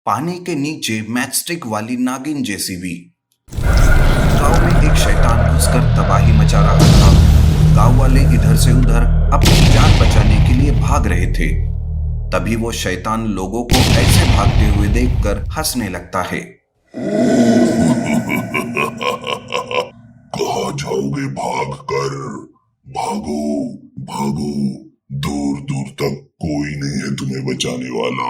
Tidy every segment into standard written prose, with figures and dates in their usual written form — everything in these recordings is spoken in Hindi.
पानी के नीचे मैचस्टिक वाली नागिन जेसीबी। गांव में एक शैतान घुसकर तबाही मचा रहा था। गांव वाले इधर से उधर अपनी जान बचाने के लिए भाग रहे थे। तभी वो शैतान लोगों को ऐसे भागते हुए देखकर हंसने लगता है। कहाँ जाओगे भाग कर? भागो भागो, दूर दूर तक कोई नहीं है तुम्हें बचाने वाला।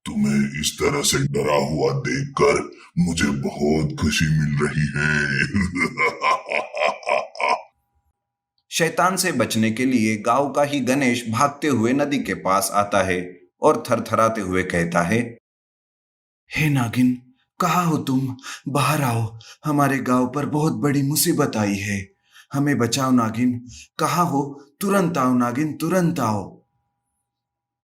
तुम्हें इस तरह से डरा हुआ देखकर मुझे बहुत खुशी मिल रही है। शैतान से बचने के लिए गांव का ही गणेश भागते हुए नदी के पास आता है और थरथराते हुए कहता है, हे नागिन, कहाँ हो तुम? बाहर आओ, हमारे गांव पर बहुत बड़ी मुसीबत आई है। हमें बचाओ नागिन, कहाँ हो? तुरंत आओ नागिन, तुरंत आओ।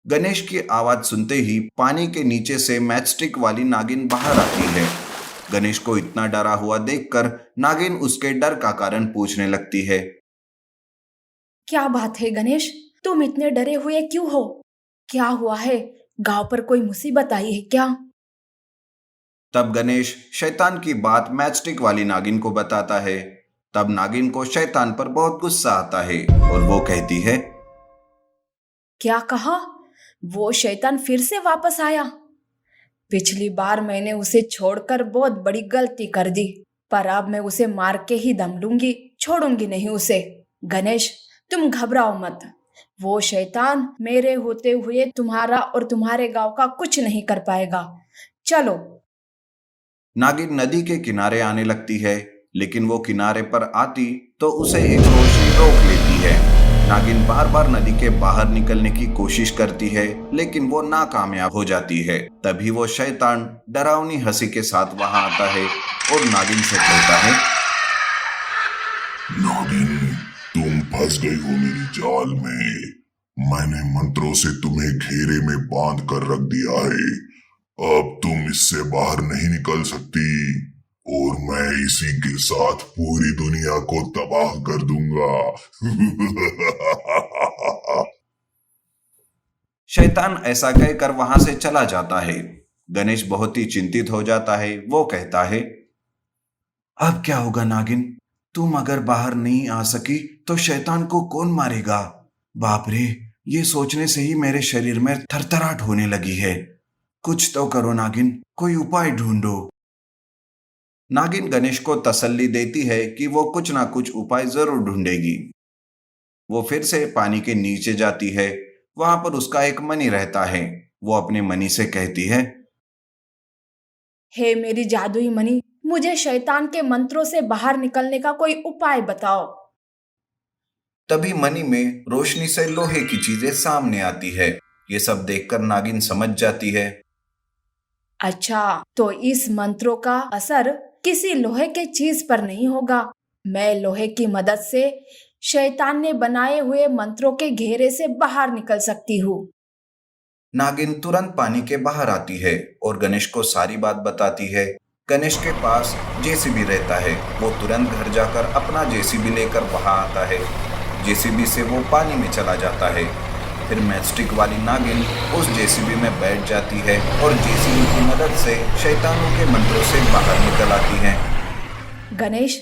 गणेश की आवाज सुनते ही पानी के नीचे से मैचस्टिक वाली नागिन बाहर आती है। गणेश को इतना डरा हुआ देखकर नागिन उसके डर का कारण पूछने लगती है। क्या बात है गणेश, तुम इतने डरे हुए क्यों हो? क्या हुआ है? गांव पर कोई मुसीबत आई है क्या? तब गणेश शैतान की बात मैचस्टिक वाली नागिन को बताता है। तब नागिन को शैतान पर बहुत गुस्सा आता है और वो कहती है, क्या कहा? वो शैतान फिर से वापस आया? पिछली बार मैंने उसे छोड़कर बहुत बड़ी गलती कर दी, पर अब मैं उसे मार के ही दम लूंगी, छोड़ूंगी नहीं उसे। गणेश, तुम घबराओ मत। वो शैतान मेरे होते हुए तुम्हारा और तुम्हारे गांव का कुछ नहीं कर पाएगा। चलो। नागिन नदी के किनारे आने लगती है, लेकिन वो किनारे पर आती तो उसे एक रोशनी रोक लेती है। नागिन बार बार नदी के बाहर निकलने की कोशिश करती है, लेकिन वो नाकामयाब हो जाती है। तभी वो शैतान डरावनी हंसी के साथ वहां आता है और नागिन से कहता है, नागिन, तुम फंस गई हो मेरी जाल में। मैंने मंत्रों से तुम्हें घेरे में बांध कर रख दिया है। अब तुम इससे बाहर नहीं निकल सकती और मैं इसी के साथ पूरी दुनिया को तबाह कर दूंगा। शैतान ऐसा कहकर वहां से चला जाता है। गणेश बहुत ही चिंतित हो जाता है। वो कहता है, अब क्या होगा नागिन? तुम अगर बाहर नहीं आ सकी तो शैतान को कौन मारेगा? बाप रे, ये सोचने से ही मेरे शरीर में थरथराहट होने लगी है। कुछ तो करो नागिन, कोई उपाय ढूंढो। नागिन गणेश को तसल्ली देती है कि वो कुछ ना कुछ उपाय जरूर ढूंढेगी। वो फिर से पानी के नीचे जाती है। वहां पर उसका एक मणि रहता है। वो अपने मणि से कहती है, हे मेरी जादुई मणि, मुझे शैतान के मंत्रों से बाहर निकलने का कोई उपाय बताओ। तभी मणि में रोशनी से लोहे की चीजें सामने आती है। ये सब देखकर नागिन समझ जाती है। अच्छा, तो इस मंत्रों का असर किसी लोहे के चीज पर नहीं होगा। मैं लोहे की मदद से शैतान ने बनाए हुए मंत्रों के घेरे से बाहर निकल सकती हूँ। नागिन तुरंत पानी के बाहर आती है और गणेश को सारी बात बताती है। गणेश के पास जेसीबी रहता है। वो तुरंत घर जाकर अपना जेसीबी लेकर वहां आता है। जेसीबी से वो पानी में चला जाता है। फिर मैचस्टिक वाली नागिन उस जेसीबी में बैठ जाती है और जेसीबी की मदद से शैतानों के मंत्रों से बाहर निकल आती है। गणेश,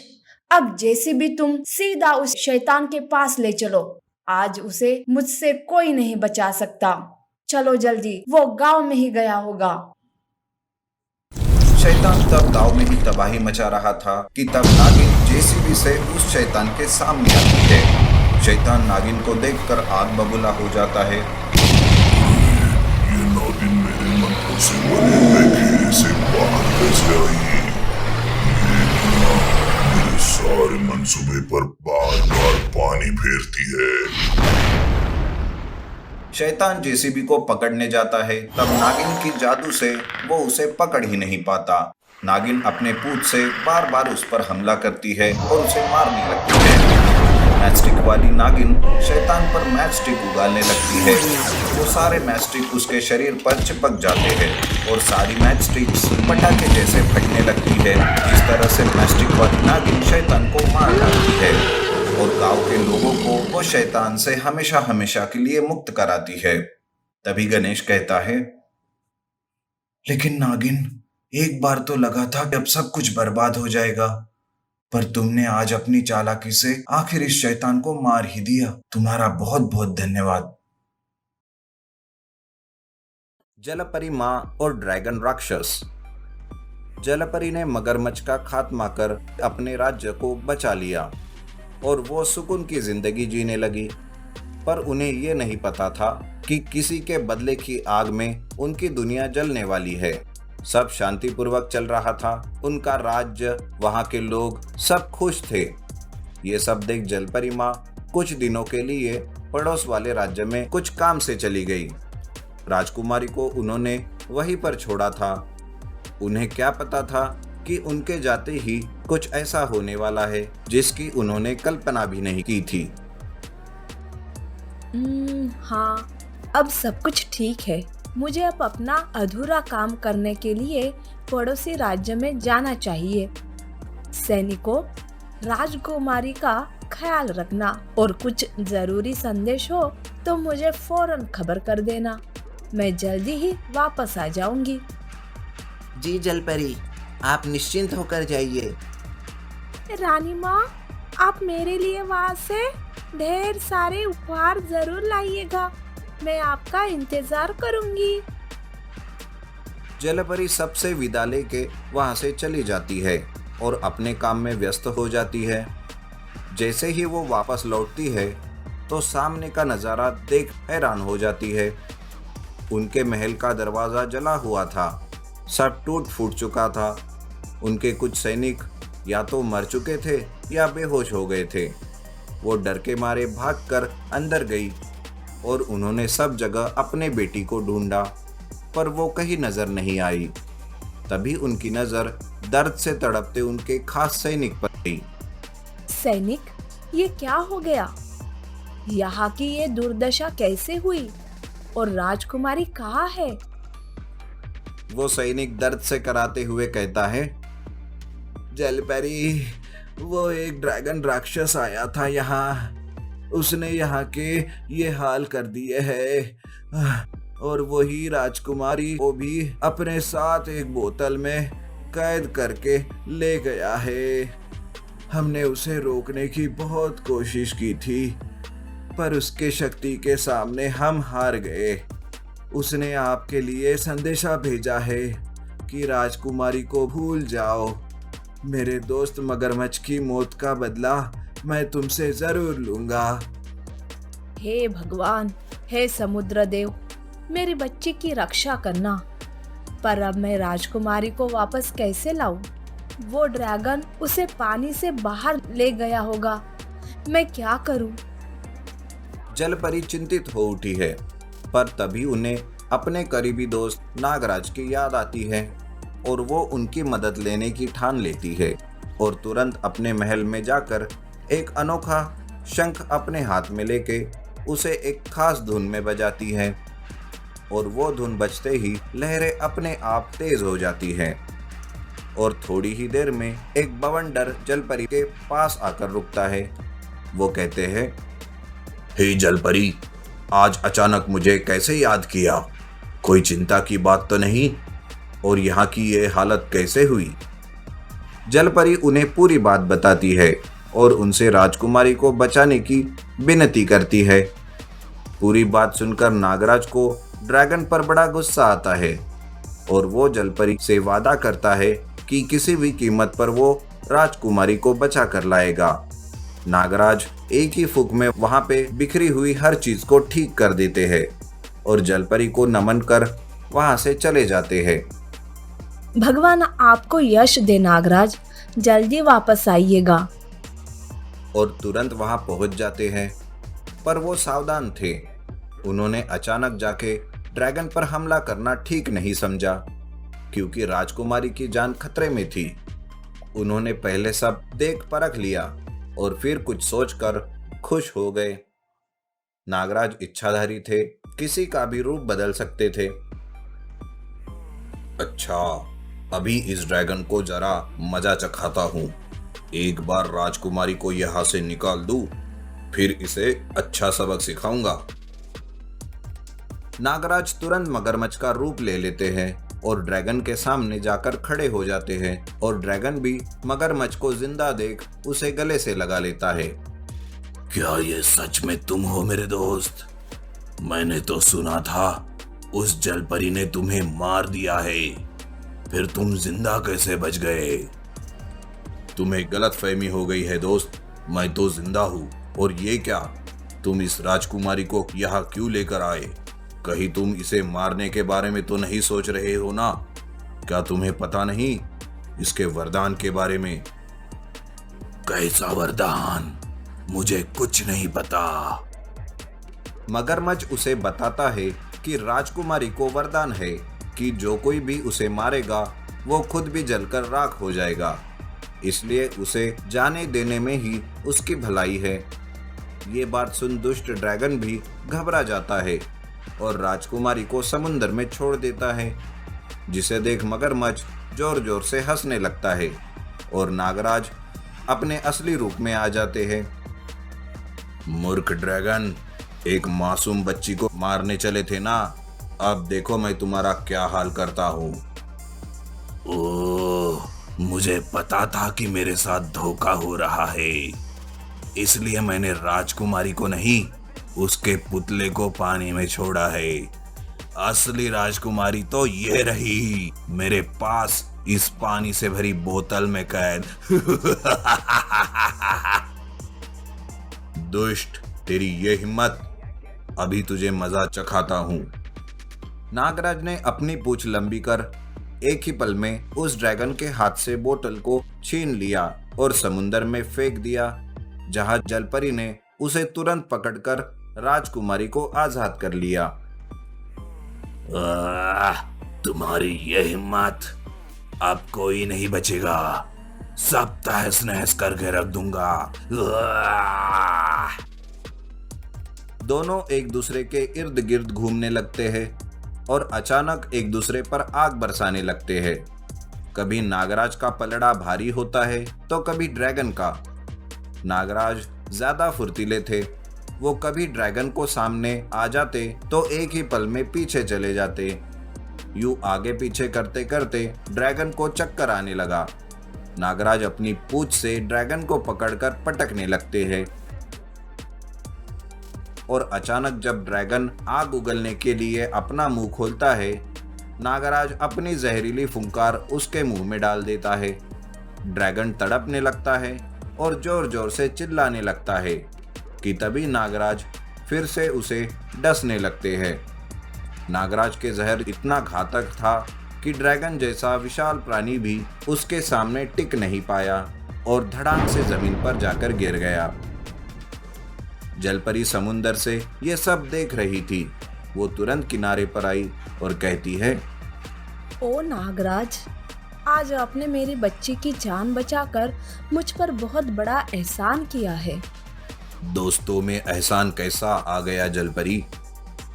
अब जेसीबी तुम सीधा उस शैतान के पास ले चलो। आज उसे मुझसे कोई नहीं बचा सकता। चलो जल्दी, वो गांव में ही गया होगा। शैतान तब गांव में ही तबाही मचा रहा था कि तब नागिन जेसीबी से उस शैतान के सामने आती है। शैतान नागिन को देखकर आग बबूला हो जाता है। ये नागिन मेरे मंत्रों से बने हुए घेरे से बाहर कैसे आई? ये दुनिया मेरे सारे मंसूबे पर बार बार पानी फेरती है। शैतान जेसीबी को पकड़ने जाता है। तब नागिन की जादू से वो उसे पकड़ ही नहीं पाता। नागिन अपने पूंछ से बार बार उस पर हमला करती है और उसे मारने लगती है। मैचस्टिक वाली नागिन शैतान पर मैचस्टिक उगालने लगती है। वो सारे मैचस्टिक उसके शरीर पर चिपक जाते हैं और सारी मैचस्टिक्स पटाखे जैसे फटने लगती है। इस तरह से मैचस्टिक वाली नागिन शैतान को मार डालती है और गांव के लोगों को वो शैतान से हमेशा हमेशा के लिए मुक्त कराती है। तभी गणेश कहता है, लेकिन नागिन, एक बार तो लगा था कि अब सब कुछ बर्बाद हो जाएगा, पर तुमने आज अपनी चालाकी से आखिर इस शैतान को मार ही दिया। तुम्हारा बहुत बहुत धन्यवाद। जलपरी माँ और ड्रैगन राक्षस। जलपरी ने मगरमच्छ का खात्मा कर अपने राज्य को बचा लिया और वो सुकून की जिंदगी जीने लगी। पर उन्हें ये नहीं पता था कि किसी के बदले की आग में उनकी दुनिया जलने वाली है। सब शांतिपूर्वक चल रहा था, उनका राज्य, वहाँ के लोग सब खुश थे। ये सब देख जलपरी माँ कुछ दिनों के लिए पड़ोस वाले राज्य में कुछ काम से चली गई। राजकुमारी को उन्होंने वहीं पर छोड़ा था। उन्हें क्या पता था कि उनके जाते ही कुछ ऐसा होने वाला है जिसकी उन्होंने कल्पना भी नहीं की थी। हाँ, अब सब कुछ ठीक है। मुझे अब अपना अधूरा काम करने के लिए पड़ोसी राज्य में जाना चाहिए। सैनिकों, राजकुमारी का ख्याल रखना और कुछ जरूरी संदेश हो तो मुझे फौरन खबर कर देना। मैं जल्दी ही वापस आ जाऊंगी। जी जलपरी, आप निश्चिंत होकर जाइए। रानी माँ, आप मेरे लिए वहाँ से ढेर सारे उपहार जरूर लाइएगा। मैं आपका इंतजार करूंगी। जलपरी सबसे विदा लेके वहां से चली जाती है और अपने काम में व्यस्त हो जाती है। जैसे ही वो वापस लौटती है तो सामने का नज़ारा देख हैरान हो जाती है। उनके महल का दरवाज़ा जला हुआ था, सब टूट फूट चुका था। उनके कुछ सैनिक या तो मर चुके थे या बेहोश हो गए थे। वो डर के मारे भागकर अंदर गई और उन्होंने सब जगह अपने बेटी को ढूंढा, पर वो कहीं नजर नहीं आई। तभी उनकी नजर दर्द से तड़पते उनके खास सैनिक पर गई। सैनिक, ये क्या हो गया? यहाँ की ये दुर्दशा कैसे हुई? और राजकुमारी कहाँ है? वो सैनिक दर्द से कराते हुए कहता है, जलपरी, वो एक ड्रैगन राक्षस आया था यहाँ। उसने यहाँ के ये हाल कर दिए हैं और वही राजकुमारी को भी अपने साथ एक बोतल में कैद करके ले गया है। हमने उसे रोकने की बहुत कोशिश की थी, पर उसके शक्ति के सामने हम हार गए। उसने आपके लिए संदेशा भेजा है कि राजकुमारी को भूल जाओ। मेरे दोस्त मगरमच्छ की मौत का बदला मैं तुमसे जरूर लूंगा। हे भगवान, हे समुद्र देव, मेरी बच्ची की रक्षा करना। पर अब मैं राजकुमारी को वापस कैसे लाऊं? वो ड्रैगन उसे पानी से बाहर ले गया होगा। मैं क्या करूं? जलपरी चिंतित हो उठी है, पर तभी उन्हें अपने करीबी दोस्त नागराज की याद आती है और वो उनकी मदद लेने की ठान लेती है और तुरंत अपने महल में जाकर एक अनोखा शंख अपने हाथ में लेके उसे एक खास धुन में बजाती है और वो धुन बजते ही लहरें अपने आप तेज हो जाती हैं और थोड़ी ही देर में एक बवंडर जलपरी के पास आकर रुकता है। वो कहते हैं, हे जलपरी, आज अचानक मुझे कैसे याद किया? कोई चिंता की बात तो नहीं? और यहाँ की ये हालत कैसे हुई? जलपरी उन्हें पूरी बात बताती है और उनसे राजकुमारी को बचाने की विनती करती है। पूरी बात सुनकर नागराज को ड्रैगन पर बड़ा गुस्सा आता है और वो जलपरी से वादा करता है कि किसी भी कीमत पर वो राजकुमारी को बचा कर लाएगा। नागराज एक ही फूंक में वहां पे बिखरी हुई हर चीज को ठीक कर देते हैं और जलपरी को नमन कर वहां से चले जाते हैं। भगवान आपको यश दे नागराज, जल्दी वापस आइएगा। और तुरंत वहां पहुंच जाते हैं, पर वो सावधान थे। उन्होंने अचानक जाके ड्रैगन पर हमला करना ठीक नहीं समझा, क्योंकि राजकुमारी की जान खतरे में थी। उन्होंने पहले सब देख परख लिया और फिर कुछ सोचकर खुश हो गए। नागराज इच्छाधारी थे, किसी का भी रूप बदल सकते थे। अच्छा, अभी इस ड्रैगन को जरा मजा चखाता हूँ। एक बार राजकुमारी को यहाँ से निकाल दूं, फिर इसे अच्छा सबक सिखाऊंगा। नागराज तुरंत मगरमच्छ का रूप ले लेते हैं और ड्रैगन के सामने जाकर खड़े हो जाते हैं और ड्रैगन भी मगरमच्छ को जिंदा देख उसे गले से लगा लेता है। क्या ये सच में तुम हो मेरे दोस्त? मैंने तो सुना था उस जलपरी ने तुम्हें मार दिया है, फिर तुम जिंदा कैसे बच गए? तुम्हें गलतफहमी हो गई है दोस्त, मैं तो जिंदा हूँ। और ये क्या, तुम इस राजकुमारी को यहाँ क्यों लेकर आए? कहीं तुम इसे मारने के बारे में तो नहीं सोच रहे हो ना? क्या तुम्हें पता नहीं इसके वरदान के बारे में? कैसा वरदान? मुझे कुछ नहीं पता। मगरमच्छ उसे बताता है कि राजकुमारी को वरदान है कि जो कोई भी उसे मारेगा वो खुद भी जलकर राख हो जाएगा, इसलिए उसे जाने देने में ही उसकी भलाई है। ये बात सुन दुष्ट ड्रैगन भी घबरा जाता है और राजकुमारी को समुंदर में छोड़ देता है, जिसे देख मगरमच्छ जोर जोर से हंसने लगता है और नागराज अपने असली रूप में आ जाते हैं। मूर्ख ड्रैगन, एक मासूम बच्ची को मारने चले थे ना? अब देखो मैं तुम्हारा क्या हाल करता हूँ। ओह, मुझे पता था कि मेरे साथ धोखा हो रहा है, इसलिए मैंने राजकुमारी को नहीं, उसके पुतले को पानी में छोड़ा है। असली राजकुमारी तो ये रही, मेरे पास इस पानी से भरी बोतल में कैद। दुष्ट, तेरी ये हिम्मत, अभी तुझे मजा चखाता हूँ। नागराज ने अपनी पूंछ लंबी कर एक ही पल में उस ड्रैगन के हाथ से बोतल को छीन लिया और समुंदर में फेंक दिया, जहां जलपरी ने उसे तुरंत पकड़कर राजकुमारी को आजाद कर लिया। तुम्हारी ये हिम्मत, अब कोई नहीं बचेगा, सब तहस नहस करके रख दूंगा। दोनों एक दूसरे के इर्द गिर्द घूमने लगते हैं और अचानक एक दूसरे पर आग बरसाने लगते हैं। कभी नागराज का पलड़ा भारी होता है तो कभी ड्रैगन का। नागराज ज्यादा फुर्तीले थे, वो कभी ड्रैगन को सामने आ जाते तो एक ही पल में पीछे चले जाते। यूं आगे पीछे करते करते ड्रैगन को चक्कर आने लगा। नागराज अपनी पूंछ से ड्रैगन को पकड़कर पटकने लगते हैं और अचानक जब ड्रैगन आग उगलने के लिए अपना मुंह खोलता है, नागराज अपनी जहरीली फुंकार उसके मुंह में डाल देता है। ड्रैगन तड़पने लगता है और जोर जोर से चिल्लाने लगता है कि तभी नागराज फिर से उसे डसने लगते हैं। नागराज के जहर इतना घातक था कि ड्रैगन जैसा विशाल प्राणी भी उसके सामने टिक नहीं पाया और धड़ाम से जमीन पर जाकर गिर गया। जलपरी समुंदर से ये सब देख रही थी। वो तुरंत किनारे पर आई और कहती है, ओ नागराज, आज आपने मेरी बच्ची की जान बचाकर मुझ पर बहुत बड़ा एहसान किया है। दोस्तों में एहसान कैसा आ गया जलपरी?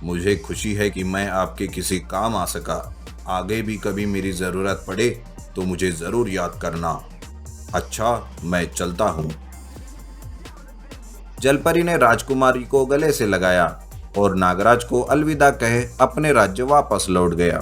मुझे खुशी है कि मैं आपके किसी काम आ सका। आगे भी कभी मेरी जरूरत पड़े तो मुझे जरूर याद करना। अच्छा, मैं चलता हूँ। जलपरी ने राजकुमारी को गले से लगाया और नागराज को अलविदा कहे अपने राज्य वापस लौट गया।